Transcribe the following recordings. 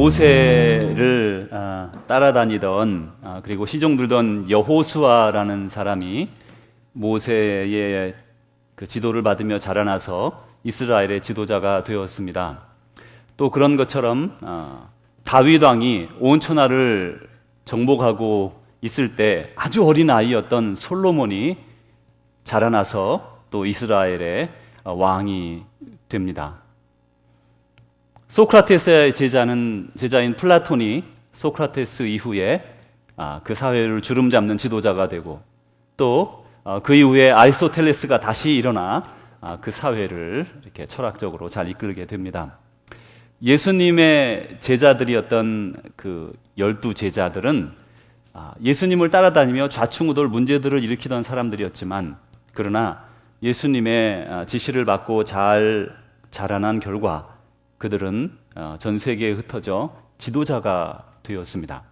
모세를 따라다니던 그리고 시종 들던 여호수아라는 사람이 모세의 그 지도를 받으며 자라나서 이스라엘의 지도자가 되었습니다. 또 그런 것처럼 다윗 왕이 온 천하를 정복하고 있을 때 아주 어린 아이였던 솔로몬이 자라나서 또 이스라엘의 왕이 됩니다. 소크라테스의 제자인 플라톤이 소크라테스 이후에 그 사회를 주름잡는 지도자가 되고 또 그 이후에 아리스토텔레스가 다시 일어나 그 사회를 이렇게 철학적으로 잘 이끌게 됩니다. 예수님의 제자들이었던 그 12 제자들은 예수님을 따라다니며 좌충우돌 문제들을 일으키던 사람들이었지만 그러나 예수님의 지시를 받고 잘 자라난 결과 그들은 전 세계에 흩어져 지도자가 되었습니다.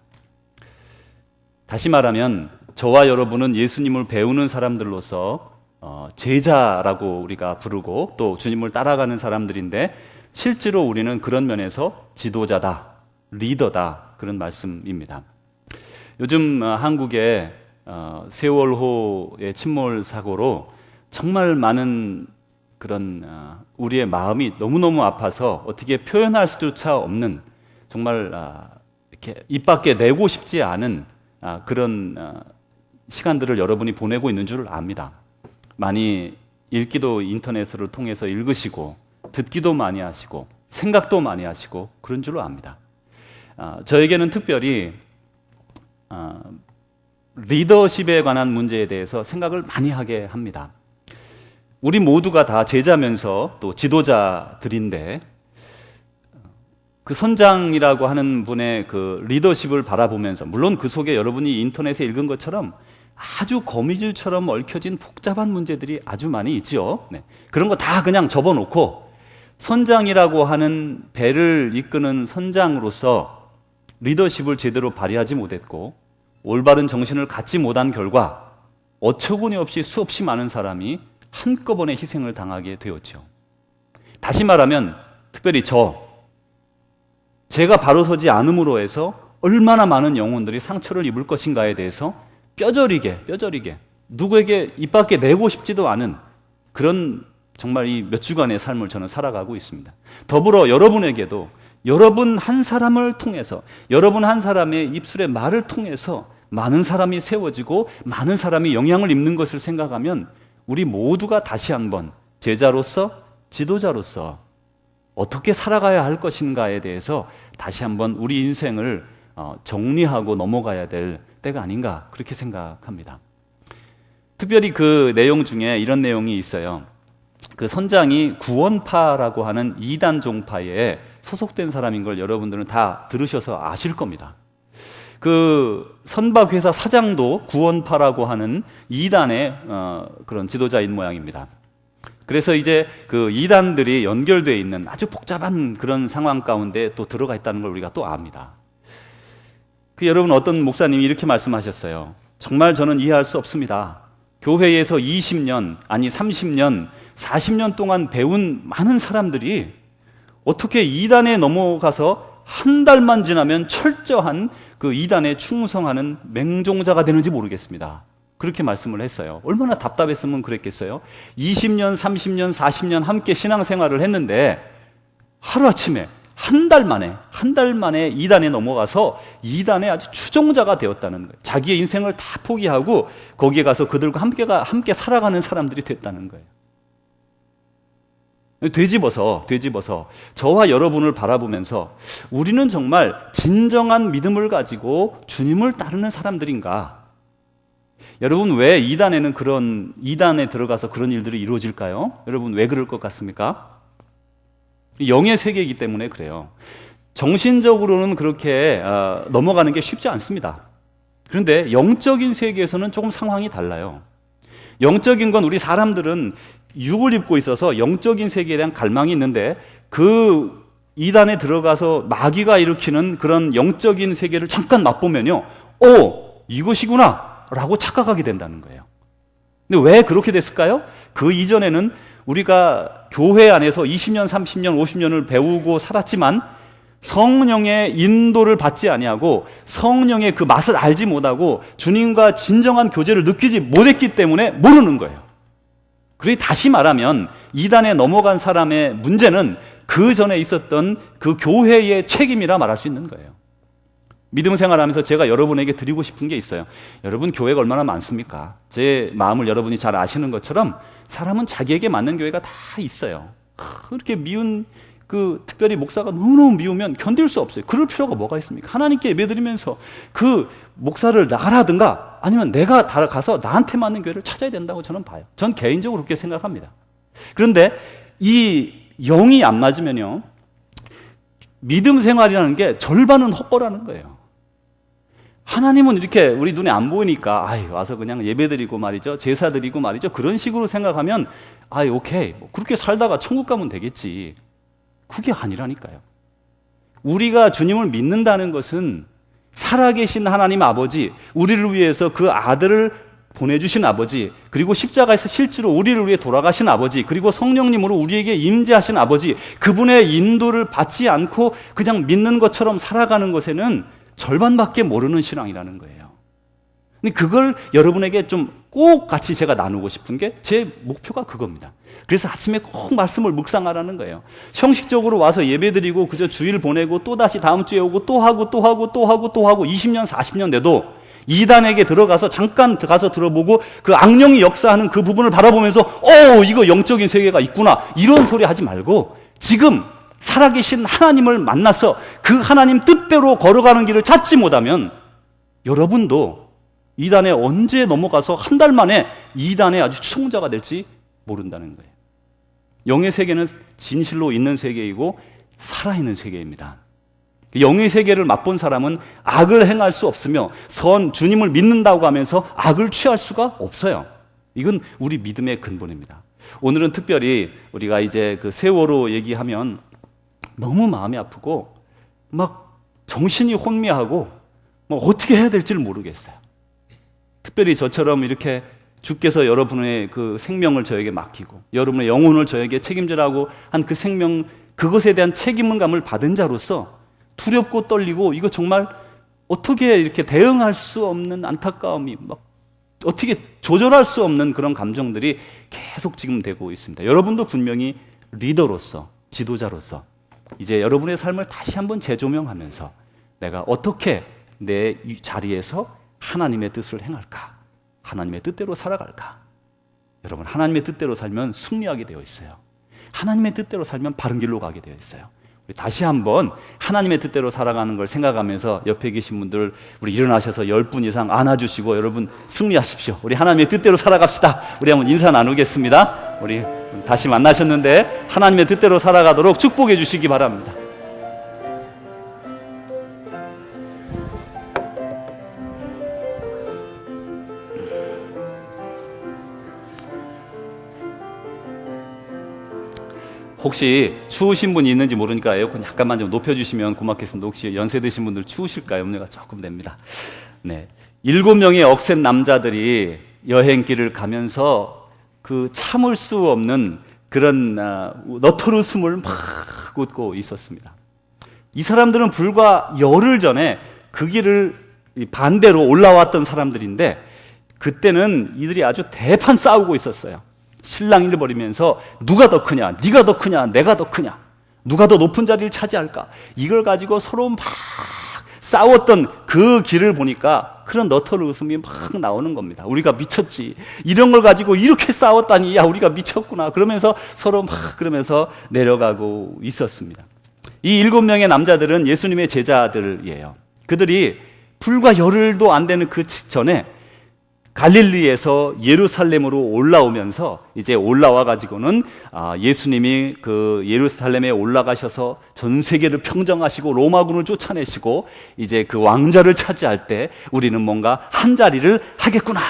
다시 말하면 저와 여러분은 예수님을 배우는 사람들로서 제자라고 우리가 부르고 또 주님을 따라가는 사람들인데 실제로 우리는 그런 면에서 지도자다, 리더다 그런 말씀입니다. 요즘 한국의 세월호의 침몰 사고로 정말 많은 그런 우리의 마음이 너무너무 아파서 어떻게 표현할 수조차 없는 정말 이렇게 입 밖에 내고 싶지 않은 그런 시간들을 여러분이 보내고 있는 줄 압니다. 많이 읽기도 인터넷을 통해서 읽으시고 듣기도 많이 하시고 생각도 많이 하시고 그런 줄로 압니다. 저에게는 특별히 리더십에 관한 문제에 대해서 생각을 많이 하게 합니다. 우리 모두가 다 제자면서 또 지도자들인데 그 선장이라고 하는 분의 그 리더십을 바라보면서 물론 그 속에 여러분이 인터넷에 읽은 것처럼 아주 거미줄처럼 얽혀진 복잡한 문제들이 아주 많이 있죠. 네. 그런 거 다 그냥 접어놓고 선장이라고 하는 배를 이끄는 선장으로서 리더십을 제대로 발휘하지 못했고 올바른 정신을 갖지 못한 결과 어처구니 없이 수없이 많은 사람이 한꺼번에 희생을 당하게 되었죠. 다시 말하면 특별히 제가 바로 서지 않음으로 해서 얼마나 많은 영혼들이 상처를 입을 것인가에 대해서 뼈저리게 누구에게 입 밖에 내고 싶지도 않은 그런 정말 이 몇 주간의 삶을 저는 살아가고 있습니다. 더불어 여러분에게도 여러분 한 사람을 통해서 여러분 한 사람의 입술의 말을 통해서 많은 사람이 세워지고 많은 사람이 영향을 입는 것을 생각하면 우리 모두가 다시 한번 제자로서 지도자로서 어떻게 살아가야 할 것인가에 대해서 다시 한번 우리 인생을 정리하고 넘어가야 될 때가 아닌가 그렇게 생각합니다. 특별히 그 내용 중에 이런 내용이 있어요. 그 선장이 구원파라고 하는 이단 종파에 소속된 사람인 걸 여러분들은 다 들으셔서 아실 겁니다. 그 선박회사 사장도 구원파라고 하는 이단의 그런 지도자인 모양입니다. 그래서 이제 그 이단들이 연결되어 있는 아주 복잡한 그런 상황 가운데 또 들어가 있다는 걸 우리가 또 압니다. 여러분 어떤 목사님이 이렇게 말씀하셨어요. 정말 저는 이해할 수 없습니다. 교회에서 20년 아니 30년 40년 동안 배운 많은 사람들이 어떻게 이단에 넘어가서 한 달만 지나면 철저한 그 이단에 충성하는 맹종자가 되는지 모르겠습니다. 그렇게 말씀을 했어요. 얼마나 답답했으면 그랬겠어요. 20년, 30년, 40년 함께 신앙생활을 했는데 하루아침에 한 달 만에 이단에 넘어가서 이단의 아주 추종자가 되었다는 거예요. 자기의 인생을 다 포기하고 거기에 가서 그들과 함께 살아가는 사람들이 됐다는 거예요. 되짚어서 저와 여러분을 바라보면서 우리는 정말 진정한 믿음을 가지고 주님을 따르는 사람들인가? 여러분 왜 이단에 들어가서 그런 일들이 이루어질까요? 여러분 왜 그럴 것 같습니까? 영의 세계이기 때문에 그래요. 정신적으로는 그렇게 넘어가는 게 쉽지 않습니다. 그런데 영적인 세계에서는 조금 상황이 달라요. 영적인 건 우리 사람들은 육을 입고 있어서 영적인 세계에 대한 갈망이 있는데 그 이단에 들어가서 마귀가 일으키는 그런 영적인 세계를 잠깐 맛보면요, 이것이구나 라고 착각하게 된다는 거예요. 근데 왜 그렇게 됐을까요? 그 이전에는 우리가 교회 안에서 20년, 30년, 50년을 배우고 살았지만 성령의 인도를 받지 아니하고 성령의 그 맛을 알지 못하고 주님과 진정한 교제를 느끼지 못했기 때문에 모르는 거예요. 그리고 다시 말하면 이단에 넘어간 사람의 문제는 그 전에 있었던 그 교회의 책임이라 말할 수 있는 거예요. 믿음 생활하면서 제가 여러분에게 드리고 싶은 게 있어요. 여러분, 교회가 얼마나 많습니까? 제 마음을 여러분이 잘 아시는 것처럼 사람은 자기에게 맞는 교회가 다 있어요. 그렇게 미운 특별히 목사가 너무너무 미우면 견딜 수 없어요. 그럴 필요가 뭐가 있습니까? 하나님께 예배드리면서 그 목사를 나가라든가 아니면 내가 가서 나한테 맞는 교회를 찾아야 된다고 저는 봐요. 전 개인적으로 그렇게 생각합니다. 그런데 이 영이 안 맞으면요, 믿음 생활이라는 게 절반은 헛거라는 거예요. 하나님은 이렇게 우리 눈에 안 보이니까 와서 그냥 예배드리고 말이죠, 제사드리고 말이죠, 그런 식으로 생각하면 오케이, 그렇게 살다가 천국 가면 되겠지. 그게 아니라니까요. 우리가 주님을 믿는다는 것은 살아계신 하나님 아버지, 우리를 위해서 그 아들을 보내주신 아버지, 그리고 십자가에서 실제로 우리를 위해 돌아가신 아버지, 그리고 성령님으로 우리에게 임재하신 아버지, 그분의 인도를 받지 않고 그냥 믿는 것처럼 살아가는 것에는 절반밖에 모르는 신앙이라는 거예요. 근데 그걸 여러분에게 좀 꼭 같이 제가 나누고 싶은 게 제 목표가 그겁니다. 그래서 아침에 꼭 말씀을 묵상하라는 거예요. 형식적으로 와서 예배드리고 그저 주일 보내고 또다시 다음 주에 오고 또 하고 20년, 40년 돼도 이단에게 들어가서 잠깐 가서 들어보고 그 악령이 역사하는 그 부분을 바라보면서 이거 영적인 세계가 있구나, 이런 소리 하지 말고 지금 살아계신 하나님을 만나서 그 하나님 뜻대로 걸어가는 길을 찾지 못하면 여러분도 이단에 언제 넘어가서 한 달 만에 이단의 아주 추종자가 될지 모른다는 거예요. 영의 세계는 진실로 있는 세계이고 살아있는 세계입니다. 영의 세계를 맛본 사람은 악을 행할 수 없으며 주님을 믿는다고 하면서 악을 취할 수가 없어요. 이건 우리 믿음의 근본입니다. 오늘은 특별히 우리가 이제 그 세월호 얘기하면 너무 마음이 아프고 막 정신이 혼미하고 어떻게 해야 될지를 모르겠어요. 특별히 저처럼 이렇게 주께서 여러분의 그 생명을 저에게 맡기고 여러분의 영혼을 저에게 책임지라고 한 그 생명, 그것에 대한 책임감을 받은 자로서 두렵고 떨리고 이거 정말 어떻게 이렇게 대응할 수 없는 안타까움이 어떻게 조절할 수 없는 그런 감정들이 계속 지금 되고 있습니다. 여러분도 분명히 리더로서, 지도자로서 이제 여러분의 삶을 다시 한번 재조명하면서 내가 어떻게 내 자리에서 하나님의 뜻을 행할까? 하나님의 뜻대로 살아갈까? 여러분, 하나님의 뜻대로 살면 승리하게 되어 있어요. 하나님의 뜻대로 살면 바른 길로 가게 되어 있어요. 우리 다시 한번 하나님의 뜻대로 살아가는 걸 생각하면서 옆에 계신 분들 우리 일어나셔서 10분 이상 안아주시고 여러분 승리하십시오. 우리 하나님의 뜻대로 살아갑시다. 우리 한번 인사 나누겠습니다. 우리 다시 만나셨는데 하나님의 뜻대로 살아가도록 축복해 주시기 바랍니다. 혹시 추우신 분이 있는지 모르니까 에어컨 약간만 좀 높여주시면 고맙겠습니다. 혹시 연세 드신 분들 추우실까요? 염려가 조금 됩니다. 네, 7명의 억센 남자들이 여행길을 가면서 그 참을 수 없는 그런 너털 웃음을 막 웃고 있었습니다. 이 사람들은 불과 열흘 전에 그 길을 반대로 올라왔던 사람들인데 그때는 이들이 아주 대판 싸우고 있었어요. 실랑이를 벌이면서 누가 더 크냐, 네가 더 크냐, 내가 더 크냐, 누가 더 높은 자리를 차지할까, 이걸 가지고 서로 막 싸웠던 그 길을 보니까 그런 너털 웃음이 막 나오는 겁니다. 우리가 미쳤지, 이런 걸 가지고 이렇게 싸웠다니, 야 우리가 미쳤구나, 그러면서 서로 막 그러면서 내려가고 있었습니다. 이 7명의 남자들은 예수님의 제자들이에요. 그들이 불과 열흘도 안 되는 그 전에 갈릴리에서 예루살렘으로 올라오면서 이제 올라와 가지고는 예수님이 그 예루살렘에 올라가셔서 전 세계를 평정하시고 로마군을 쫓아내시고 이제 그 왕좌를 차지할 때 우리는 뭔가 한 자리를 하겠구나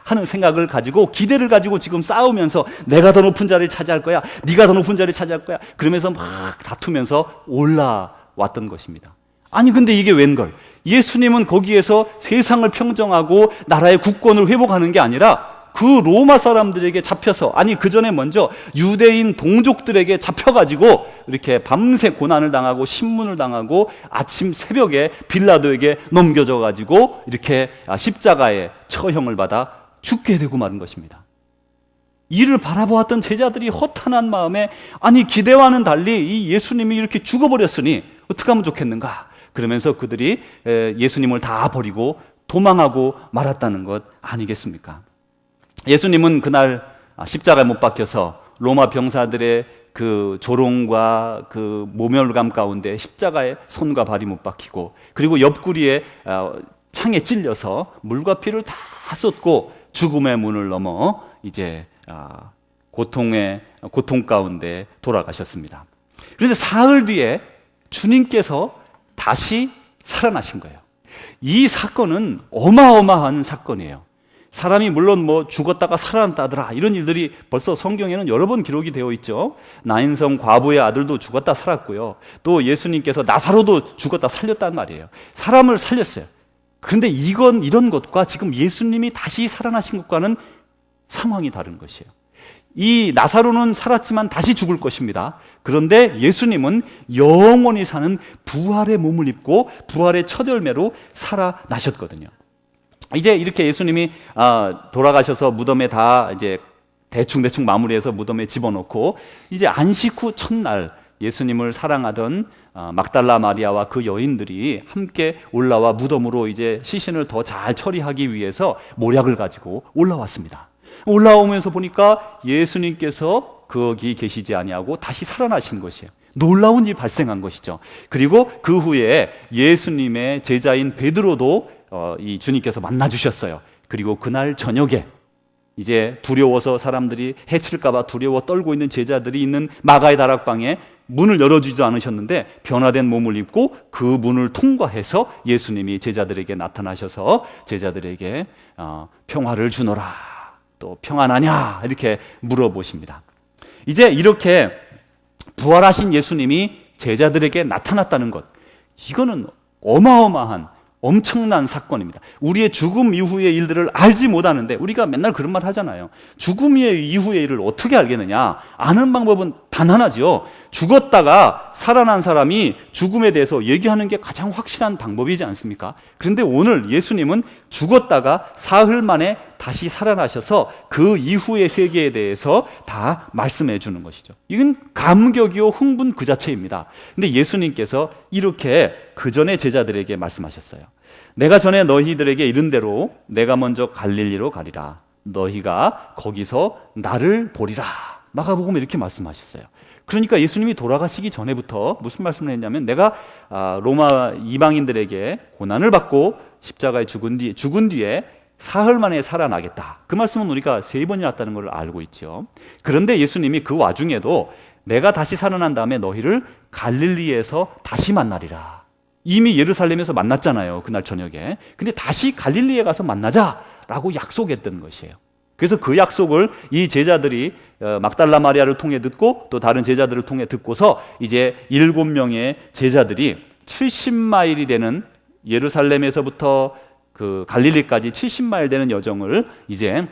하는 생각을 가지고 기대를 가지고 지금 싸우면서 내가 더 높은 자리를 차지할 거야, 네가 더 높은 자리를 차지할 거야, 그러면서 막 다투면서 올라왔던 것입니다. 아니 근데 이게 웬걸? 예수님은 거기에서 세상을 평정하고 나라의 국권을 회복하는 게 아니라 그 로마 사람들에게 잡혀서, 아니 그 전에 먼저 유대인 동족들에게 잡혀가지고 이렇게 밤새 고난을 당하고 신문을 당하고 아침 새벽에 빌라도에게 넘겨져가지고 이렇게 십자가에 처형을 받아 죽게 되고 마는 것입니다. 이를 바라보았던 제자들이 허탄한 마음에, 아니 기대와는 달리 이 예수님이 이렇게 죽어버렸으니 어떻게 하면 좋겠는가, 그러면서 그들이 예수님을 다 버리고 도망하고 말았다는 것 아니겠습니까? 예수님은 그날 십자가에 못 박혀서 로마 병사들의 그 조롱과 그 모멸감 가운데 십자가에 손과 발이 못 박히고, 그리고 옆구리에 창에 찔려서 물과 피를 다 쏟고 죽음의 문을 넘어 이제 고통 가운데 돌아가셨습니다. 그런데 사흘 뒤에 주님께서 다시 살아나신 거예요. 이 사건은 어마어마한 사건이에요. 사람이 물론 뭐 죽었다가 살아났다더라 이런 일들이 벌써 성경에는 여러 번 기록이 되어 있죠. 나인성 과부의 아들도 죽었다 살았고요. 또 예수님께서 나사로도 죽었다 살렸단 말이에요. 사람을 살렸어요. 그런데 이런 것과 지금 예수님이 다시 살아나신 것과는 상황이 다른 것이에요. 이 나사로는 살았지만 다시 죽을 것입니다. 그런데 예수님은 영원히 사는 부활의 몸을 입고 부활의 첫 열매로 살아나셨거든요. 이제 이렇게 예수님이 돌아가셔서 무덤에 다 이제 대충 마무리해서 무덤에 집어넣고, 이제 안식 후 첫날 예수님을 사랑하던 막달라 마리아와 그 여인들이 함께 올라와 무덤으로 이제 시신을 더 잘 처리하기 위해서 모략을 가지고 올라왔습니다. 올라오면서 보니까 예수님께서 거기 계시지 아니하고 다시 살아나신 것이에요. 놀라운 일이 발생한 것이죠. 그리고 그 후에 예수님의 제자인 베드로도 이 주님께서 만나 주셨어요. 그리고 그날 저녁에 이제 두려워서 사람들이 해칠까 봐 두려워 떨고 있는 제자들이 있는 마가의 다락방에 문을 열어주지도 않으셨는데 변화된 몸을 입고 그 문을 통과해서 예수님이 제자들에게 나타나셔서 제자들에게 평화를 주노라, 또 평안하냐 이렇게 물어보십니다. 이제 이렇게 부활하신 예수님이 제자들에게 나타났다는 것, 이거는 어마어마한 엄청난 사건입니다. 우리의 죽음 이후의 일들을 알지 못하는데, 우리가 맨날 그런 말 하잖아요. 죽음 이후의 일을 어떻게 알겠느냐? 아는 방법은 단 하나지요. 죽었다가 살아난 사람이 죽음에 대해서 얘기하는 게 가장 확실한 방법이지 않습니까? 그런데 오늘 예수님은 죽었다가 사흘 만에 다시 살아나셔서 그 이후의 세계에 대해서 다 말씀해 주는 것이죠. 이건 감격이요 흥분 그 자체입니다. 근데 예수님께서 이렇게 그 전에 제자들에게 말씀하셨어요. 내가 전에 너희들에게 이른 대로 내가 먼저 갈릴리로 가리라. 너희가 거기서 나를 보리라. 마가복음에 이렇게 말씀하셨어요. 그러니까 예수님이 돌아가시기 전에부터 무슨 말씀을 했냐면, 내가 로마 이방인들에게 고난을 받고 십자가에 죽은 뒤에 사흘 만에 살아나겠다. 그 말씀은 우리가 3번이나 했다는 걸 알고 있죠. 그런데 예수님이 그 와중에도 내가 다시 살아난 다음에 너희를 갈릴리에서 다시 만나리라. 이미 예루살렘에서 만났잖아요, 그날 저녁에. 근데 다시 갈릴리에 가서 만나자라고 약속했던 것이에요. 그래서 그 약속을 이 제자들이 막달라 마리아를 통해 듣고 또 다른 제자들을 통해 듣고서 이제 7명의 제자들이 70마일이 되는, 예루살렘에서부터 그 갈릴리까지 70마일 되는 여정을 이제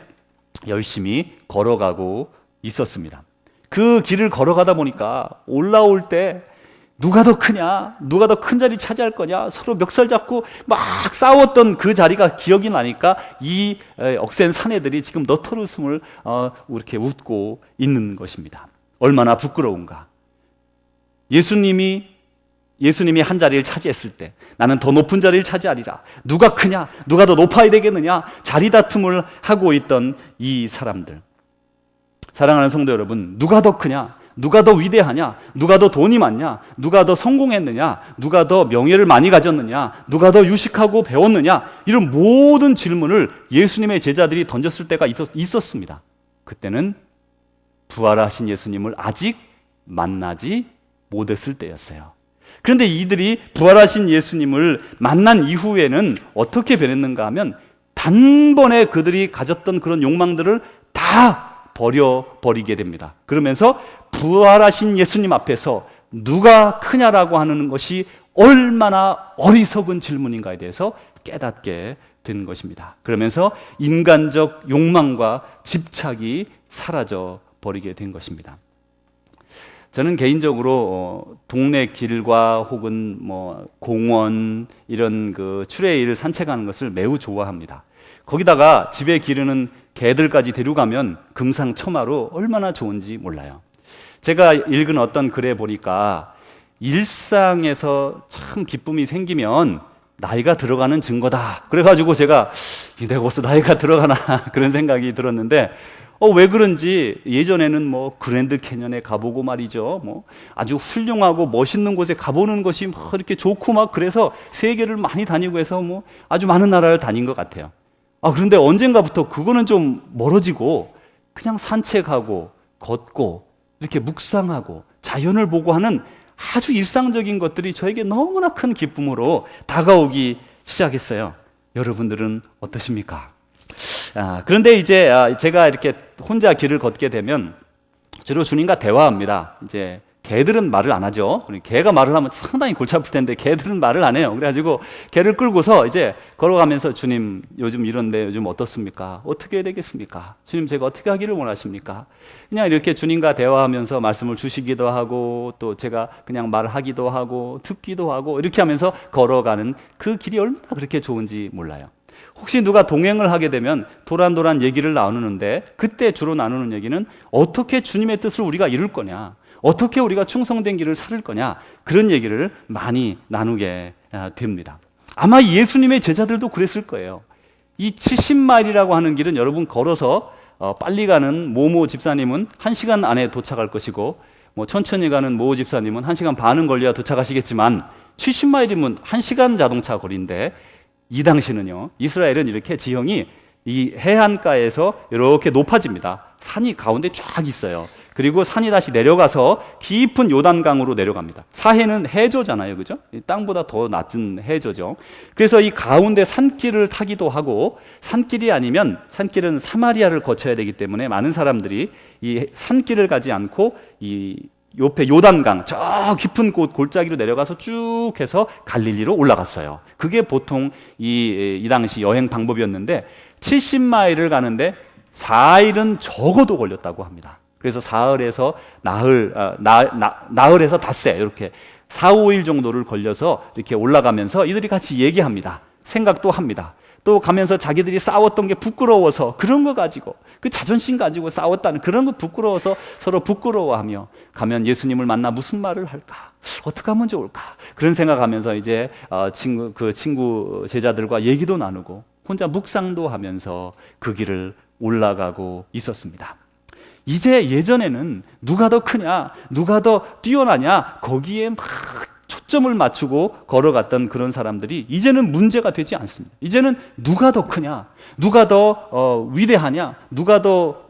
열심히 걸어가고 있었습니다. 그 길을 걸어가다 보니까 올라올 때 누가 더 크냐, 누가 더 큰 자리 차지할 거냐, 서로 멱살 잡고 막 싸웠던 그 자리가 기억이 나니까 이 억센 사내들이 지금 너털웃음을 이렇게 웃고 있는 것입니다. 얼마나 부끄러운가. 예수님이 한 자리를 차지했을 때 나는 더 높은 자리를 차지하리라. 누가 크냐, 누가 더 높아야 되겠느냐, 자리 다툼을 하고 있던 이 사람들. 사랑하는 성도 여러분, 누가 더 크냐, 누가 더 위대하냐, 누가 더 돈이 많냐, 누가 더 성공했느냐, 누가 더 명예를 많이 가졌느냐, 누가 더 유식하고 배웠느냐, 이런 모든 질문을 예수님의 제자들이 던졌을 때가 있었습니다. 그때는 부활하신 예수님을 아직 만나지 못했을 때였어요. 그런데 이들이 부활하신 예수님을 만난 이후에는 어떻게 변했는가 하면, 단번에 그들이 가졌던 그런 욕망들을 다 버리게 됩니다. 그러면서 부활하신 예수님 앞에서 누가 크냐라고 하는 것이 얼마나 어리석은 질문인가에 대해서 깨닫게 된 것입니다. 그러면서 인간적 욕망과 집착이 사라져 버리게 된 것입니다. 저는 개인적으로 동네 길과 혹은 뭐 공원 이런 그 출애일을 산책하는 것을 매우 좋아합니다. 거기다가 집에 기르는 개들까지 데려가면 금상첨화로 얼마나 좋은지 몰라요. 제가 읽은 어떤 글에 보니까 일상에서 참 기쁨이 생기면 나이가 들어가는 증거다. 그래가지고 제가 내가 벌써 나이가 들어가나 그런 생각이 들었는데 왜 그런지 예전에는 뭐 그랜드 캐년에 가보고 말이죠. 뭐 아주 훌륭하고 멋있는 곳에 가보는 것이 막 이렇게 좋고 막 그래서 세계를 많이 다니고 해서 뭐 아주 많은 나라를 다닌 것 같아요. 그런데 언젠가부터 그거는 좀 멀어지고 그냥 산책하고 걷고 이렇게 묵상하고 자연을 보고 하는 아주 일상적인 것들이 저에게 너무나 큰 기쁨으로 다가오기 시작했어요. 여러분들은 어떠십니까? 그런데 이제 제가 이렇게 혼자 길을 걷게 되면 주로 주님과 대화합니다. 이제 개들은 말을 안 하죠. 개가 말을 하면 상당히 골치 아플 텐데 개들은 말을 안 해요. 그래가지고 개를 끌고서 이제 걸어가면서 주님 요즘 이런데 요즘 어떻습니까? 어떻게 해야 되겠습니까? 주님 제가 어떻게 하기를 원하십니까? 그냥 이렇게 주님과 대화하면서 말씀을 주시기도 하고 또 제가 그냥 말하기도 하고 듣기도 하고 이렇게 하면서 걸어가는 그 길이 얼마나 그렇게 좋은지 몰라요. 혹시 누가 동행을 하게 되면 도란도란 얘기를 나누는데 그때 주로 나누는 얘기는 어떻게 주님의 뜻을 우리가 이룰 거냐, 어떻게 우리가 충성된 길을 살을 거냐, 그런 얘기를 많이 나누게 됩니다. 아마 예수님의 제자들도 그랬을 거예요. 이 70마일이라고 하는 길은 여러분 걸어서 빨리 가는 모모 집사님은 1시간 안에 도착할 것이고 뭐 천천히 가는 모 집사님은 1시간 반은 걸려야 도착하시겠지만 70마일이면 1시간 자동차 거리인데 이 당시는요, 이스라엘은 이렇게 지형이 이 해안가에서 이렇게 높아집니다. 산이 가운데 쫙 있어요. 그리고 산이 다시 내려가서 깊은 요단강으로 내려갑니다. 사해는 해저잖아요, 그죠? 땅보다 더 낮은 해저죠. 그래서 이 가운데 산길을 타기도 하고, 산길이 아니면 산길은 사마리아를 거쳐야 되기 때문에 많은 사람들이 이 산길을 가지 않고 이 옆에 요단강 저 깊은 곳 골짜기로 내려가서 쭉 해서 갈릴리로 올라갔어요. 그게 보통 이 당시 여행 방법이었는데 70마일을 가는데 4일은 적어도 걸렸다고 합니다. 그래서 사흘에서 나흘에서 닷새 이렇게 4, 5일 정도를 걸려서 이렇게 올라가면서 이들이 같이 얘기합니다. 생각도 합니다. 또 가면서 자기들이 싸웠던 게 부끄러워서 그런 거 가지고 그 자존심 가지고 싸웠다는 그런 거 부끄러워서 서로 부끄러워하며 가면 예수님을 만나 무슨 말을 할까? 어떻게 하면 좋을까? 그런 생각하면서 이제 친구 제자들과 얘기도 나누고 혼자 묵상도 하면서 그 길을 올라가고 있었습니다. 이제 예전에는 누가 더 크냐, 누가 더 뛰어나냐 거기에 막 초점을 맞추고 걸어갔던 그런 사람들이 이제는 문제가 되지 않습니다. 이제는 누가 더 크냐, 누가 더 위대하냐, 누가 더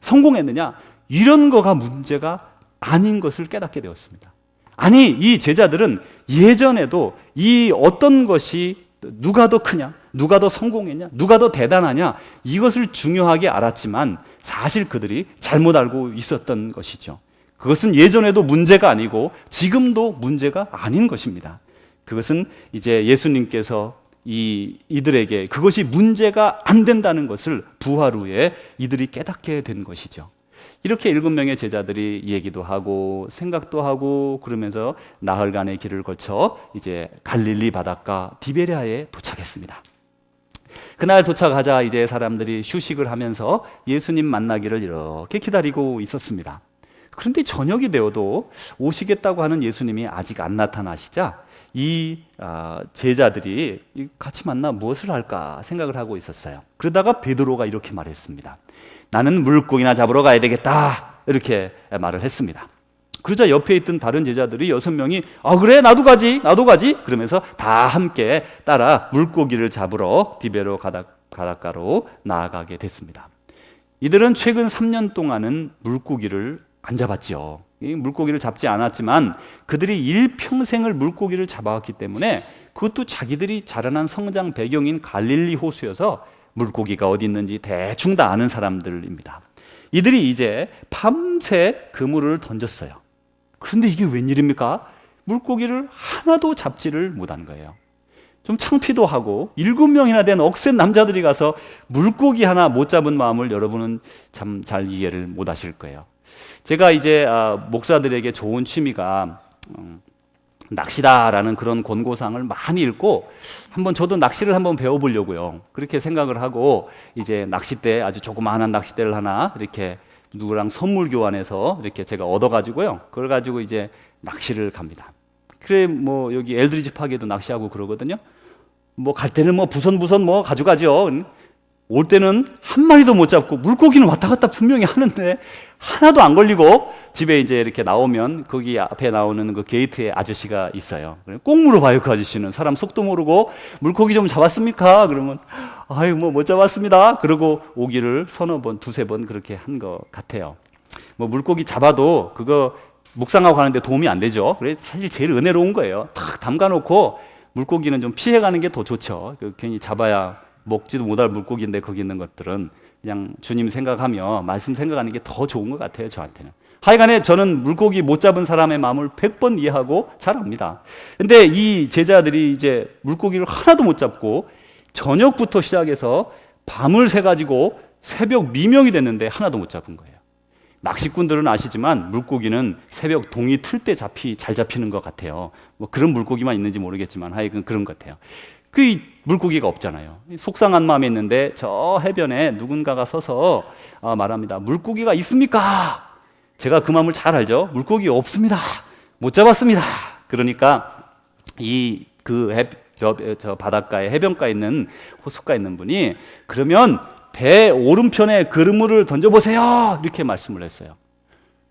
성공했느냐 이런 거가 문제가 아닌 것을 깨닫게 되었습니다. 아니 이 제자들은 예전에도 이 어떤 것이 누가 더 크냐, 누가 더 성공했냐, 누가 더 대단하냐 이것을 중요하게 알았지만 사실 그들이 잘못 알고 있었던 것이죠. 그것은 예전에도 문제가 아니고 지금도 문제가 아닌 것입니다. 그것은 이제 예수님께서 이들에게 그것이 문제가 안 된다는 것을 부활 후에 이들이 깨닫게 된 것이죠. 이렇게 7명의 제자들이 얘기도 하고 생각도 하고 그러면서 나흘간의 길을 거쳐 이제 갈릴리 바닷가 디베랴에 도착했습니다. 그날 도착하자 이제 사람들이 휴식을 하면서 예수님 만나기를 이렇게 기다리고 있었습니다. 그런데 저녁이 되어도 오시겠다고 하는 예수님이 아직 안 나타나시자 이 제자들이 같이 만나 무엇을 할까 생각을 하고 있었어요. 그러다가 베드로가 이렇게 말했습니다. 나는 물고기나 잡으러 가야 되겠다 이렇게 말을 했습니다. 그러자 옆에 있던 다른 제자들이 6명이 그래 나도 가지 그러면서 다 함께 따라 물고기를 잡으러 디베로 바닷가로 나아가게 됐습니다. 이들은 최근 3년 동안은 물고기를 안 잡았죠. 물고기를 잡지 않았지만 그들이 일평생을 물고기를 잡아왔기 때문에 그것도 자기들이 자라난 성장 배경인 갈릴리 호수여서 물고기가 어디 있는지 대충 다 아는 사람들입니다. 이들이 이제 밤새 그물을 던졌어요. 그런데 이게 웬일입니까? 물고기를 하나도 잡지를 못한 거예요. 좀 창피도 하고 7명이나 된 억센 남자들이 가서 물고기 하나 못 잡은 마음을 여러분은 참 잘 이해를 못 하실 거예요. 제가 이제 목사들에게 좋은 취미가 낚시다라는 그런 권고사항을 많이 읽고 한번 저도 낚시를 한번 배워보려고요. 그렇게 생각을 하고 이제 낚싯대, 아주 조그마한 낚싯대를 하나 이렇게 누구랑 선물 교환해서 이렇게 제가 얻어가지고요. 그걸 가지고 이제 낚시를 갑니다. 그래 뭐 여기 엘드리지 파게도 낚시하고 그러거든요. 뭐 갈 때는 뭐 부선 뭐 가져가죠. 올 때는 한 마리도 못 잡고 물고기는 왔다 갔다 분명히 하는데 하나도 안 걸리고 집에 이제 이렇게 나오면 거기 앞에 나오는 그 게이트에 아저씨가 있어요. 꼭 물어봐요. 그 아저씨는 사람 속도 모르고 물고기 좀 잡았습니까? 그러면 아유 뭐 못 잡았습니다. 그러고 오기를 서너 번, 두세 번 그렇게 한 것 같아요. 뭐 물고기 잡아도 그거 묵상하고 가는데 도움이 안 되죠. 그래 사실 제일 은혜로운 거예요. 탁 담가놓고 물고기는 좀 피해가는 게 더 좋죠. 괜히 잡아야 먹지도 못할 물고기인데 거기 있는 것들은 그냥 주님 생각하며 말씀 생각하는 게 더 좋은 것 같아요. 저한테는. 하여간에 저는 물고기 못 잡은 사람의 마음을 100번 이해하고 잘 압니다. 근데 이 제자들이 이제 물고기를 하나도 못 잡고 저녁부터 시작해서 밤을 새가지고 새벽 미명이 됐는데 하나도 못 잡은 거예요. 낚시꾼들은 아시지만 물고기는 새벽 동이 틀 때 잘 잡히는 것 같아요. 뭐 그런 물고기만 있는지 모르겠지만 하여간 그런 것 같아요. 그 물고기가 없잖아요. 속상한 마음이 있는데 저 해변에 누군가가 서서 말합니다. 물고기가 있습니까? 제가 그 마음을 잘 알죠. 물고기 없습니다. 못 잡았습니다. 그러니까 저 바닷가에 해변가에 있는 호숫가에 있는 분이 그러면 배 오른편에 그물을 던져보세요. 이렇게 말씀을 했어요.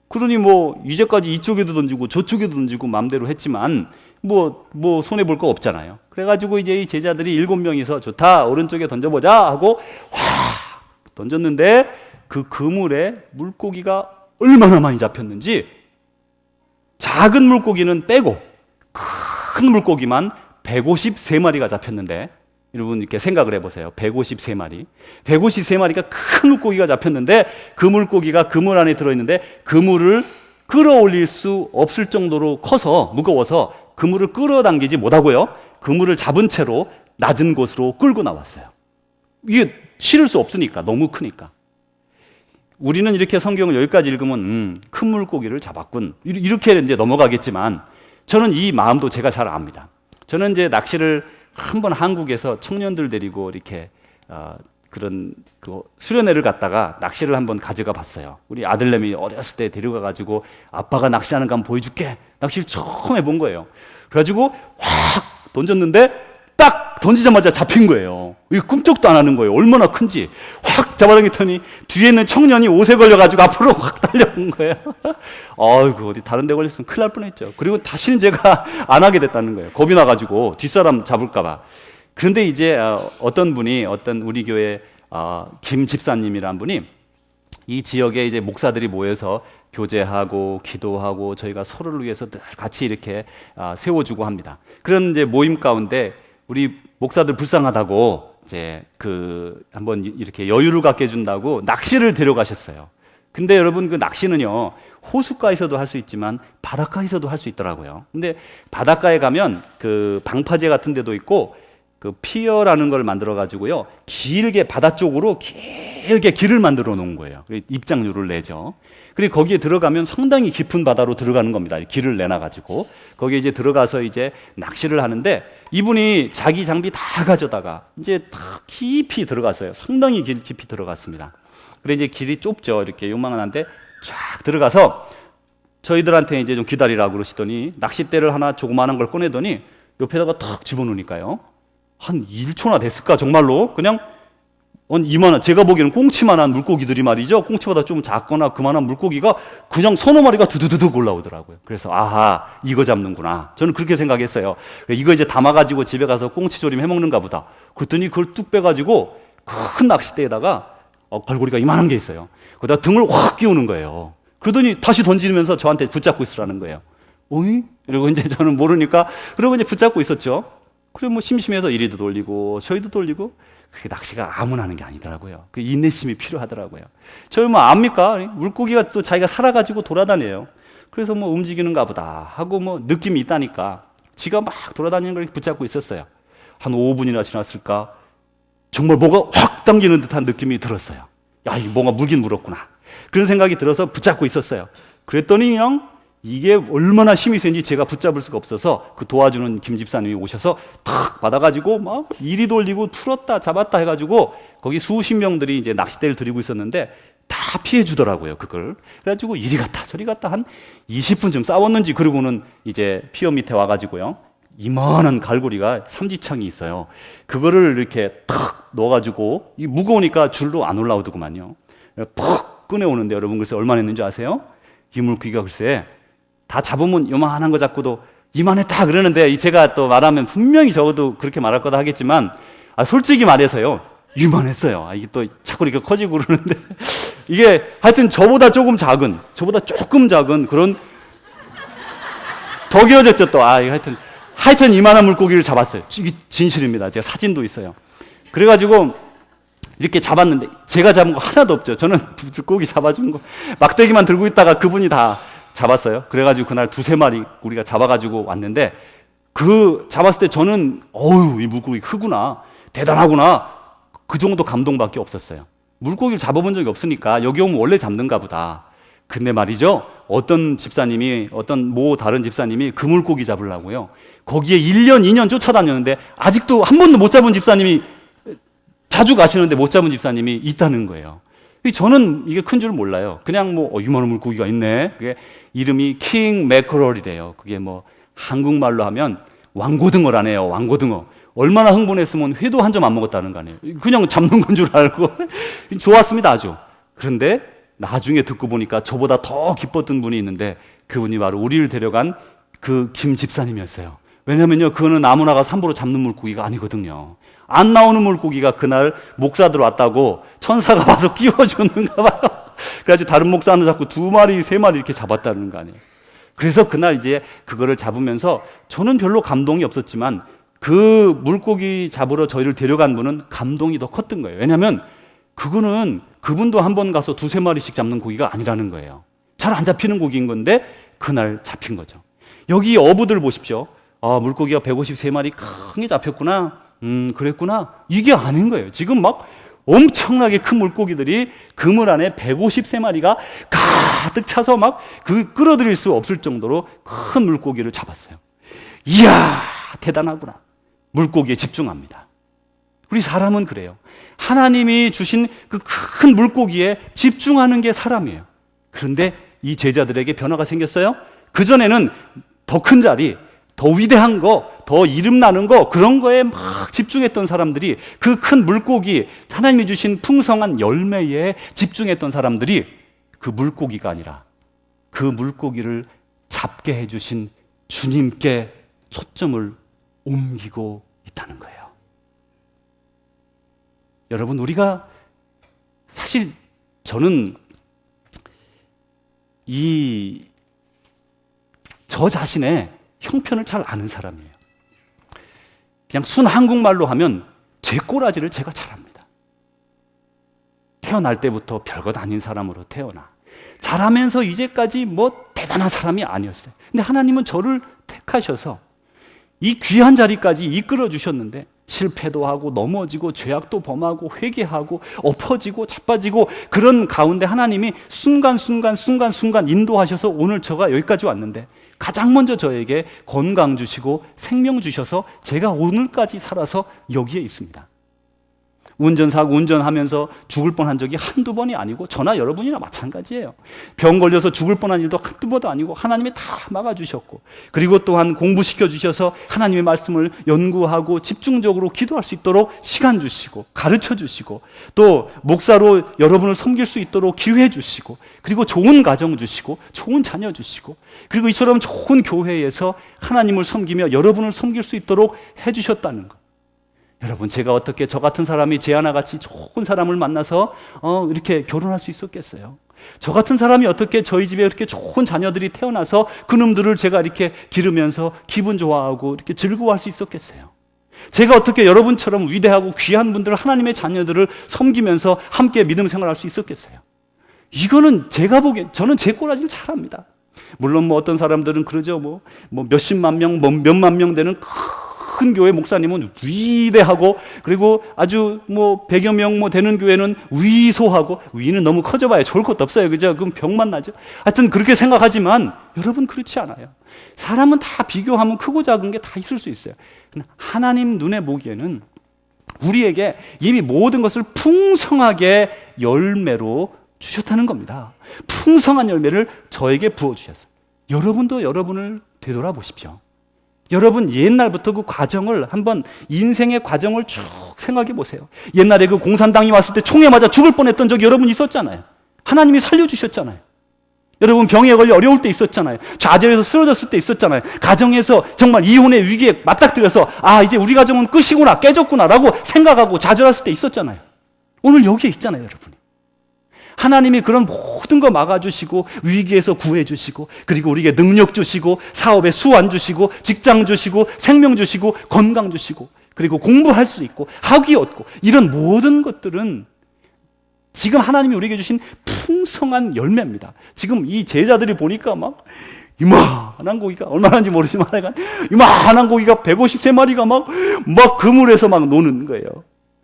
그러니 뭐 이제까지 이쪽에도 던지고 저쪽에도 던지고 마음대로 했지만 뭐 손해 볼 거 없잖아요. 그래가지고 이제 이 제자들이 7명이서 좋다 오른쪽에 던져보자 하고 확 던졌는데 그 그물에 물고기가 얼마나 많이 잡혔는지 작은 물고기는 빼고 큰 물고기만 153마리가 잡혔는데 여러분 이렇게 생각을 해보세요. 153마리. 153마리가 큰 물고기가 잡혔는데 그 물고기가 그물 안에 들어있는데 그물을 끌어올릴 수 없을 정도로 커서 무거워서 그물을 끌어당기지 못하고요. 그물을 잡은 채로 낮은 곳으로 끌고 나왔어요. 이게 실을 수 없으니까 너무 크니까. 우리는 이렇게 성경을 여기까지 읽으면 큰 물고기를 잡았군 이렇게 이제 넘어가겠지만 저는 이 마음도 제가 잘 압니다. 저는 이제 낚시를 한번 한국에서 청년들 데리고 이렇게 그런 수련회를 갔다가 낚시를 한번 가져가 봤어요. 우리 아들내미 어렸을 때 데려가 가지고 아빠가 낚시하는 거 한번 보여줄게. 낚시를 처음 해본 거예요. 그래가지고 확 던졌는데 딱 던지자마자 잡힌 거예요. 이게 꿈쩍도 안 하는 거예요. 얼마나 큰지. 확 잡아당겼더니 뒤에 있는 청년이 옷에 걸려가지고 앞으로 확 달려온 거예요. 아이고 어디 다른 데 걸렸으면 큰일 날 뻔했죠. 그리고 다시는 제가 안 하게 됐다는 거예요. 겁이 나가지고 뒷사람 잡을까 봐. 그런데 이제 어떤 우리 교회 김 집사님이라는 분이 이 지역에 이제 목사들이 모여서 교제하고 기도하고 저희가 서로를 위해서 늘 같이 이렇게 세워주고 합니다. 그런 이제 모임 가운데 우리 목사들 불쌍하다고 이제 한번 이렇게 여유를 갖게 해준다고 낚시를 데려가셨어요. 근데 여러분 그 낚시는요 호숫가에서도 할 수 있지만 바닷가에서도 할 수 있더라고요. 근데 바닷가에 가면 그 방파제 같은 데도 있고 그 피어라는 걸 만들어 가지고요 길게 바다 쪽으로 길게 길을 만들어 놓은 거예요. 입장료를 내죠. 그리고 거기에 들어가면 상당히 깊은 바다로 들어가는 겁니다. 길을 내놔 가지고 거기에 이제 들어가서 이제 낚시를 하는데 이분이 자기 장비 다 가져다가 이제 다 깊이 들어갔어요. 상당히 깊이 들어갔습니다. 그래 이제 길이 좁죠. 이렇게 요만한데 쫙 들어가서 저희들한테 이제 좀 기다리라고 그러시더니 낚싯대를 하나 조그마한 걸 꺼내더니 옆에다가 탁 집어넣으니까요. 한 1초나 됐을까 정말로 그냥 이만한 제가 보기에는 꽁치만한 물고기들이 말이죠. 꽁치보다 좀 작거나 그만한 물고기가 그냥 서너 마리가 두두두둑 올라오더라고요. 그래서 아하 이거 잡는구나. 저는 그렇게 생각했어요. 이거 이제 담아가지고 집에 가서 꽁치조림 해먹는가 보다. 그랬더니 그걸 뚝 빼가지고 큰 낚싯대에다가 갈고리가 이만한 게 있어요. 거기다 등을 확 끼우는 거예요. 그러더니 다시 던지면서 저한테 붙잡고 있으라는 거예요. 어이? 이러고 이제 저는 모르니까 그러고 이제 붙잡고 있었죠. 그래 뭐 심심해서 이리도 돌리고 저희도 돌리고 그게 낚시가 아무나 하는 게 아니더라고요. 그 인내심이 필요하더라고요. 저희 뭐 압니까? 물고기가 또 자기가 살아가지고 돌아다녀요. 그래서 뭐 움직이는가 보다 하고 뭐 느낌이 있다니까 지가 막 돌아다니는 걸 붙잡고 있었어요. 한 5분이나 지났을까 정말 뭐가 확 당기는 듯한 느낌이 들었어요. 야, 이거 뭔가 물긴 물었구나. 그런 생각이 들어서 붙잡고 있었어요. 그랬더니 그냥 이게 얼마나 힘이 센지 제가 붙잡을 수가 없어서 그 도와주는 김 집사님이 오셔서 탁 받아가지고 막 이리 돌리고 풀었다 잡았다 해가지고 거기 수십 명들이 이제 낚싯대를 들이고 있었는데 다 피해 주더라고요, 그걸. 그래가지고 이리 갔다 저리 갔다 한 20분쯤 싸웠는지 그러고는 이제 피어 밑에 와가지고요. 이만한 갈고리가 삼지창이 있어요. 그거를 이렇게 탁 넣어가지고 이 무거우니까 줄로 안 올라오더구만요. 탁 꺼내오는데 여러분 글쎄 얼마나 했는지 아세요? 이 물고기가 글쎄 다 잡으면 요만한 거 잡고도 이만했다 그러는데 제가 또 말하면 분명히 적어도 그렇게 말할 거다 하겠지만 솔직히 말해서요 이만했어요. 이게 또 자꾸 이렇게 커지고 그러는데 이게 하여튼 저보다 조금 작은 그런 더 길어졌죠 또. 하여튼 이만한 물고기를 잡았어요. 이게 진실입니다. 제가 사진도 있어요. 그래가지고 이렇게 잡았는데 제가 잡은 거 하나도 없죠. 저는 물고기 잡아준 거 막대기만 들고 있다가 그분이 다 잡았어요. 그래가지고 그날 2-3마리 우리가 잡아가지고 왔는데 그 잡았을 때 저는 이 물고기 크구나 대단하구나 그 정도 감동밖에 없었어요. 물고기를 잡아본 적이 없으니까 여기 오면 원래 잡는가 보다. 근데 말이죠 어떤 다른 집사님이 그 물고기 잡으려고요 거기에 1년 2년 쫓아다녔는데 아직도 한 번도 못 잡은 집사님이 자주 가시는데 못 잡은 집사님이 있다는 거예요. 저는 이게 큰 줄 몰라요. 그냥 이만한 물고기가 있네. 그게 이름이 킹 매커럴이래요. 그게 한국말로 하면 왕고등어라네요. 왕고등어. 얼마나 흥분했으면 회도 한 점 안 먹었다는 거 아니에요. 그냥 잡는 건 줄 알고 좋았습니다 아주. 그런데 나중에 듣고 보니까 저보다 더 기뻤던 분이 있는데 그분이 바로 우리를 데려간 그 김 집사님이었어요. 왜냐면요 그거는 아무나 가서 함부로 잡는 물고기가 아니거든요. 안 나오는 물고기가 그날 목사들 왔다고 천사가 와서 끼워주는가 봐요. 그래가지고 다른 목사는 자꾸 2마리 3마리 이렇게 잡았다는 거 아니에요. 그래서 그날 이제 그거를 잡으면서 저는 별로 감동이 없었지만 그 물고기 잡으러 저희를 데려간 분은 감동이 더 컸던 거예요. 왜냐하면 그거는 그분도 한 번 가서 2-3마리씩 잡는 고기가 아니라는 거예요. 잘 안 잡히는 고기인 건데 그날 잡힌 거죠. 여기 어부들 보십시오. 물고기가 153마리 크게 잡혔구나. 그랬구나. 이게 아닌 거예요. 지금 막 엄청나게 큰 물고기들이 그물 안에 153마리가 가득 차서 막 끌어들일 수 없을 정도로 큰 물고기를 잡았어요. 이야, 대단하구나. 물고기에 집중합니다. 우리 사람은 그래요. 하나님이 주신 그 큰 물고기에 집중하는 게 사람이에요. 그런데 이 제자들에게 변화가 생겼어요. 그전에는 더 큰 자리, 더 위대한 거, 더 이름 나는 거, 그런 거에 막 집중했던 사람들이 그 큰 물고기, 하나님이 주신 풍성한 열매에 집중했던 사람들이 그 물고기가 아니라 그 물고기를 잡게 해주신 주님께 초점을 옮기고 있다는 거예요. 여러분, 우리가 사실 저는 저 자신의 형편을 잘 아는 사람이에요. 그냥 순 한국말로 하면 제 꼬라지를 제가 잘 압니다. 태어날 때부터 별것 아닌 사람으로 태어나 자라면서 이제까지 대단한 사람이 아니었어요. 근데 하나님은 저를 택하셔서 이 귀한 자리까지 이끌어 주셨는데 실패도 하고 넘어지고 죄악도 범하고 회개하고 엎어지고 자빠지고 그런 가운데 하나님이 순간순간 인도하셔서 오늘 저가 여기까지 왔는데 가장 먼저 저에게 건강 주시고 생명 주셔서 제가 오늘까지 살아서 여기에 있습니다. 운전사고 운전하면서 죽을 뻔한 적이 한두 번이 아니고 저나 여러분이나 마찬가지예요. 병 걸려서 죽을 뻔한 일도 한두 번도 아니고 하나님이 다 막아주셨고, 그리고 또한 공부시켜 주셔서 하나님의 말씀을 연구하고 집중적으로 기도할 수 있도록 시간 주시고 가르쳐 주시고, 또 목사로 여러분을 섬길 수 있도록 기회 주시고, 그리고 좋은 가정 주시고 좋은 자녀 주시고, 그리고 이처럼 좋은 교회에서 하나님을 섬기며 여러분을 섬길 수 있도록 해주셨다는 것. 여러분, 제가 어떻게 저 같은 사람이 제 하나같이 좋은 사람을 만나서 이렇게 결혼할 수 있었겠어요? 저 같은 사람이 어떻게 저희 집에 이렇게 좋은 자녀들이 태어나서 그놈들을 제가 이렇게 기르면서 기분 좋아하고 이렇게 즐거워할 수 있었겠어요? 제가 어떻게 여러분처럼 위대하고 귀한 분들, 하나님의 자녀들을 섬기면서 함께 믿음 생활할 수 있었겠어요? 이거는 제가 보기엔 저는 제 꼬라지를 잘합니다. 물론 뭐 어떤 사람들은 그러죠. 뭐 몇십만 명, 뭐 몇만 명 되는 큰 교회 목사님은 위대하고, 그리고 아주 뭐 100여 명 뭐 되는 교회는 위소하고, 위는 너무 커져봐야 좋을 것도 없어요. 그죠? 그럼 병만 나죠. 하여튼 그렇게 생각하지만 여러분 그렇지 않아요. 사람은 다 비교하면 크고 작은 게 다 있을 수 있어요. 하나님 눈에 보기에는 우리에게 이미 모든 것을 풍성하게 열매로 주셨다는 겁니다. 풍성한 열매를 저에게 부어주셨어요. 여러분도 여러분을 되돌아보십시오. 여러분 옛날부터 그 과정을 한번, 인생의 과정을 쭉 생각해 보세요. 옛날에 그 공산당이 왔을 때 총에 맞아 죽을 뻔했던 적이 여러분 있었잖아요. 하나님이 살려주셨잖아요. 여러분 병에 걸려 어려울 때 있었잖아요. 좌절해서 쓰러졌을 때 있었잖아요. 가정에서 정말 이혼의 위기에 맞닥뜨려서 이제 우리 가정은 끝이구나, 깨졌구나라고 생각하고 좌절했을 때 있었잖아요. 오늘 여기에 있잖아요, 여러분이. 하나님이 그런 모든 거 막아주시고 위기에서 구해주시고, 그리고 우리에게 능력 주시고, 사업에 수완 주시고, 직장 주시고, 생명 주시고, 건강 주시고, 그리고 공부할 수 있고, 학위 얻고, 이런 모든 것들은 지금 하나님이 우리에게 주신 풍성한 열매입니다. 지금 이 제자들이 보니까 막 이만한 고기가, 얼마나인지 모르지만 이만한 고기가 153마리가 막 그물에서 막 노는 거예요.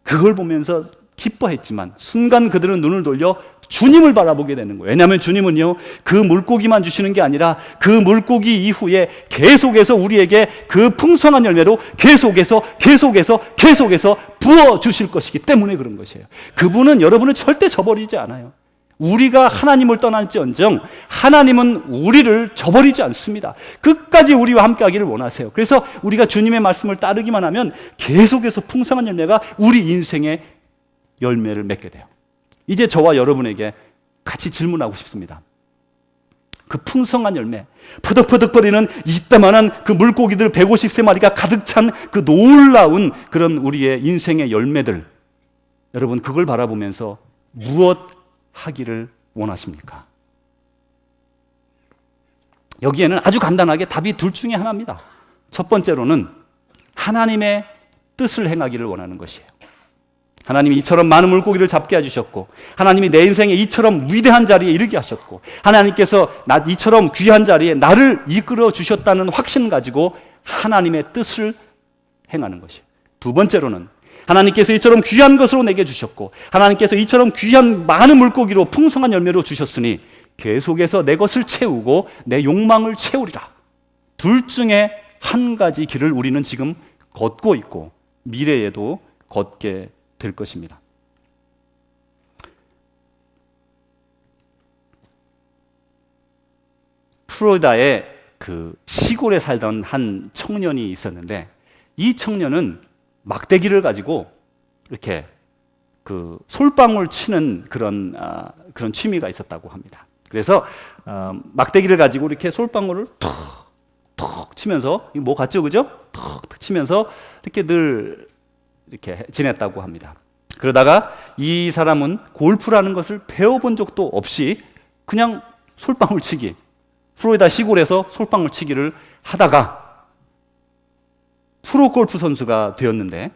그걸 보면서 기뻐했지만 순간 그들은 눈을 돌려 주님을 바라보게 되는 거예요. 왜냐하면 주님은요, 그 물고기만 주시는 게 아니라 그 물고기 이후에 계속해서 우리에게 그 풍성한 열매로 계속해서 부어주실 것이기 때문에 그런 것이에요. 그분은 여러분을 절대 저버리지 않아요. 우리가 하나님을 떠날지언정 하나님은 우리를 저버리지 않습니다. 끝까지 우리와 함께 하기를 원하세요. 그래서 우리가 주님의 말씀을 따르기만 하면 계속해서 풍성한 열매가 우리 인생의 열매를 맺게 돼요. 이제 저와 여러분에게 같이 질문하고 싶습니다. 그 풍성한 열매, 퍼덕퍼덕거리는 이따만한 그 물고기들 153마리가 가득 찬 그 놀라운 그런 우리의 인생의 열매들, 여러분 그걸 바라보면서 무엇 하기를 원하십니까? 여기에는 아주 간단하게 답이 둘 중에 하나입니다. 첫 번째로는 하나님의 뜻을 행하기를 원하는 것이에요. 하나님이 이처럼 많은 물고기를 잡게 해주셨고, 하나님이 내 인생에 이처럼 위대한 자리에 이르게 하셨고, 하나님께서 이처럼 귀한 자리에 나를 이끌어 주셨다는 확신 가지고 하나님의 뜻을 행하는 것이에요. 두 번째로는 하나님께서 이처럼 귀한 것으로 내게 주셨고, 하나님께서 이처럼 귀한 많은 물고기로 풍성한 열매로 주셨으니 계속해서 내 것을 채우고 내 욕망을 채우리라. 둘 중에 한 가지 길을 우리는 지금 걷고 있고 미래에도 걷게 될 것입니다. 플로리다의 그 시골에 살던 한 청년이 있었는데, 이 청년은 막대기를 가지고 이렇게 그 솔방울 치는 그런 취미가 있었다고 합니다. 그래서 막대기를 가지고 이렇게 솔방울을 톡 치면서, 뭐 같죠, 그죠? 톡 치면서 이렇게 늘 이렇게 지냈다고 합니다. 그러다가 이 사람은 골프라는 것을 배워본 적도 없이 그냥 솔방울 치기, 플로리다 시골에서 솔방울 치기를 하다가 프로 골프 선수가 되었는데,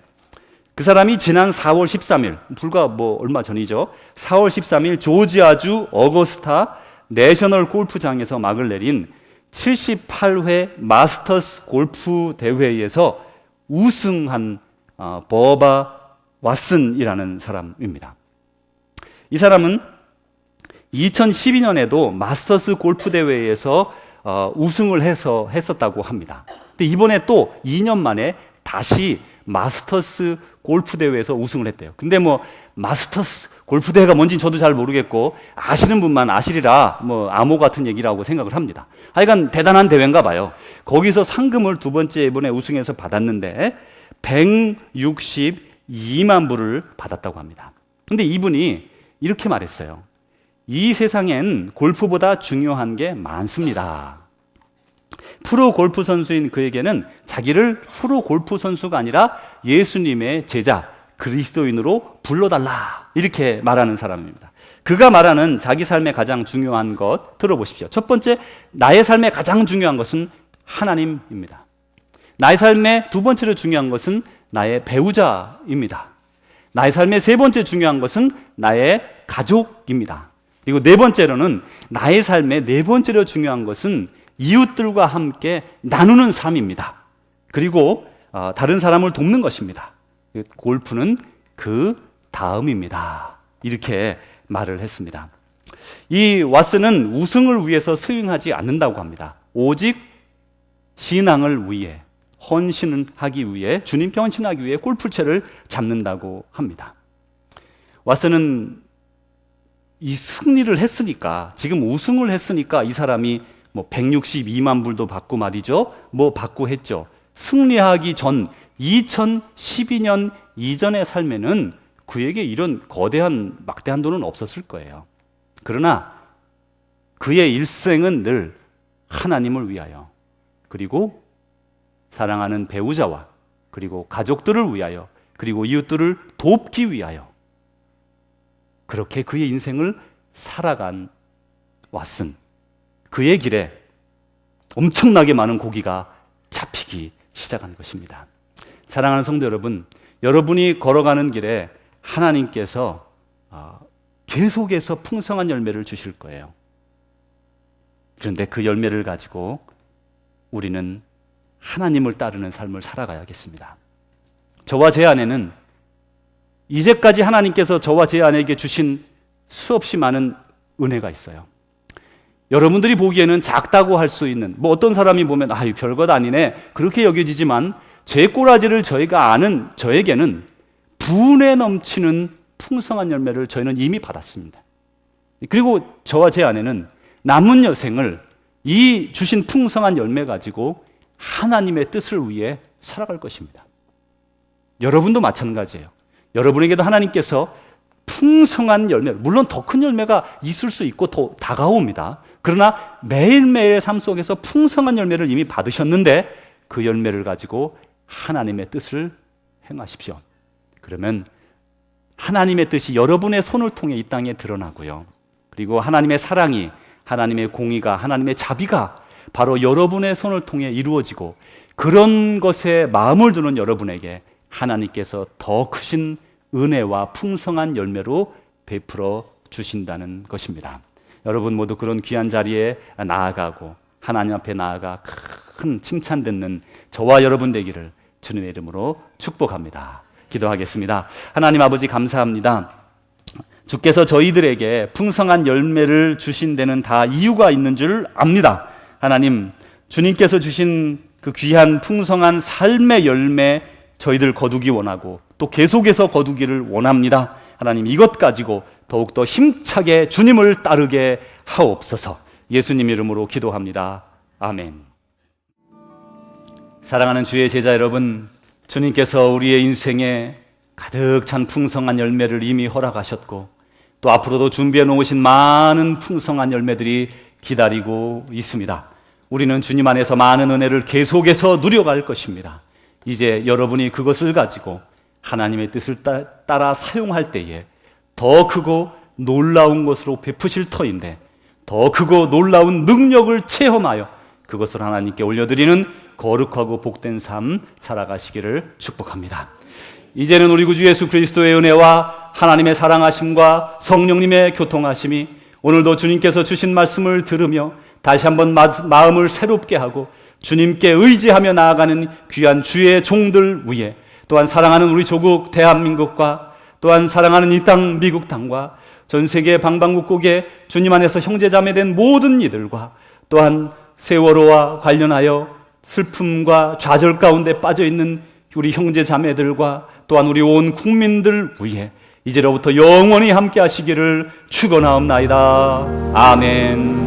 그 사람이 지난 4월 13일, 불과 얼마 전이죠. 4월 13일 조지아주 어거스타 내셔널 골프장에서 막을 내린 78회 마스터스 골프 대회에서 우승한 버바 왓슨이라는 사람입니다. 이 사람은 2012년에도 마스터스 골프 대회에서 우승을 했었다고 합니다. 근데 이번에 또 2년 만에 다시 마스터스 골프 대회에서 우승을 했대요. 근데 마스터스 골프 대회가 뭔지 저도 잘 모르겠고, 아시는 분만 아시리라 암호 같은 얘기라고 생각을 합니다. 하여간 대단한 대회인가 봐요. 거기서 상금을 두 번째 이번에 우승해서 받았는데 162만 불을 받았다고 합니다. 근데 이분이 이렇게 말했어요. 이 세상엔 골프보다 중요한 게 많습니다. 프로 골프 선수인 그에게는 자기를 프로 골프 선수가 아니라 예수님의 제자, 그리스도인으로 불러달라, 이렇게 말하는 사람입니다. 그가 말하는 자기 삶의 가장 중요한 것 들어보십시오. 첫 번째, 나의 삶의 가장 중요한 것은 하나님입니다. 나의 삶의 두 번째로 중요한 것은 나의 배우자입니다. 나의 삶의 세 번째 중요한 것은 나의 가족입니다. 그리고 네 번째로는 나의 삶의 네 번째로 중요한 것은 이웃들과 함께 나누는 삶입니다. 그리고 다른 사람을 돕는 것입니다. 골프는 그 다음입니다. 이렇게 말을 했습니다. 이 왓슨은 우승을 위해서 스윙하지 않는다고 합니다. 오직 신앙을 위해, 헌신하기 위해, 주님께 헌신하기 위해 골프채를 잡는다고 합니다. 왓슨은 이 승리를 했으니까, 지금 우승을 했으니까 이 사람이 162만 불도 받고 말이죠. 받고 했죠. 승리하기 전 2012년 이전의 삶에는 그에게 이런 거대한 막대한 돈은 없었을 거예요. 그러나 그의 일생은 늘 하나님을 위하여, 그리고 사랑하는 배우자와, 그리고 가족들을 위하여, 그리고 이웃들을 돕기 위하여, 그렇게 그의 인생을 살아간 왓슨. 그의 길에 엄청나게 많은 고기가 잡히기 시작한 것입니다. 사랑하는 성도 여러분, 여러분이 걸어가는 길에 하나님께서 계속해서 풍성한 열매를 주실 거예요. 그런데 그 열매를 가지고 우리는 하나님을 따르는 삶을 살아가야겠습니다. 저와 제 아내는 이제까지 하나님께서 저와 제 아내에게 주신 수없이 많은 은혜가 있어요. 여러분들이 보기에는 작다고 할 수 있는, 어떤 사람이 보면 별것 아니네 그렇게 여겨지지만, 제 꼬라지를 저희가 아는 저에게는 분에 넘치는 풍성한 열매를 저희는 이미 받았습니다. 그리고 저와 제 아내는 남은 여생을 이 주신 풍성한 열매 가지고 하나님의 뜻을 위해 살아갈 것입니다. 여러분도 마찬가지예요. 여러분에게도 하나님께서 풍성한 열매, 물론 더 큰 열매가 있을 수 있고 더 다가옵니다. 그러나 매일매일의 삶 속에서 풍성한 열매를 이미 받으셨는데 그 열매를 가지고 하나님의 뜻을 행하십시오. 그러면 하나님의 뜻이 여러분의 손을 통해 이 땅에 드러나고요. 그리고 하나님의 사랑이, 하나님의 공의가, 하나님의 자비가 바로 여러분의 손을 통해 이루어지고, 그런 것에 마음을 두는 여러분에게 하나님께서 더 크신 은혜와 풍성한 열매로 베풀어 주신다는 것입니다. 여러분 모두 그런 귀한 자리에 나아가고 하나님 앞에 나아가 큰 칭찬 듣는 저와 여러분 되기를 주님의 이름으로 축복합니다. 기도하겠습니다. 하나님 아버지 감사합니다. 주께서 저희들에게 풍성한 열매를 주신 데는 다 이유가 있는 줄 압니다. 하나님, 주님께서 주신 그 귀한 풍성한 삶의 열매 저희들 거두기 원하고 또 계속해서 거두기를 원합니다. 하나님, 이것 가지고 더욱더 힘차게 주님을 따르게 하옵소서. 예수님 이름으로 기도합니다. 아멘. 사랑하는 주의 제자 여러분, 주님께서 우리의 인생에 가득 찬 풍성한 열매를 이미 허락하셨고 또 앞으로도 준비해 놓으신 많은 풍성한 열매들이 기다리고 있습니다. 우리는 주님 안에서 많은 은혜를 계속해서 누려갈 것입니다. 이제 여러분이 그것을 가지고 하나님의 뜻을 따라 사용할 때에 더 크고 놀라운 것으로 베푸실 터인데, 더 크고 놀라운 능력을 체험하여 그것을 하나님께 올려드리는 거룩하고 복된 삶 살아가시기를 축복합니다. 이제는 우리 구주 예수 그리스도의 은혜와 하나님의 사랑하심과 성령님의 교통하심이 오늘도 주님께서 주신 말씀을 들으며 다시 한번 마음을 새롭게 하고 주님께 의지하며 나아가는 귀한 주의 종들 위에, 또한 사랑하는 우리 조국 대한민국과 또한 사랑하는 이 땅 미국 땅과 전 세계 방방곡곡에 주님 안에서 형제자매된 모든 이들과 또한 세월호와 관련하여 슬픔과 좌절 가운데 빠져있는 우리 형제자매들과 또한 우리 온 국민들 위해 이제로부터 영원히 함께 하시기를 축원하옵나이다. 아멘.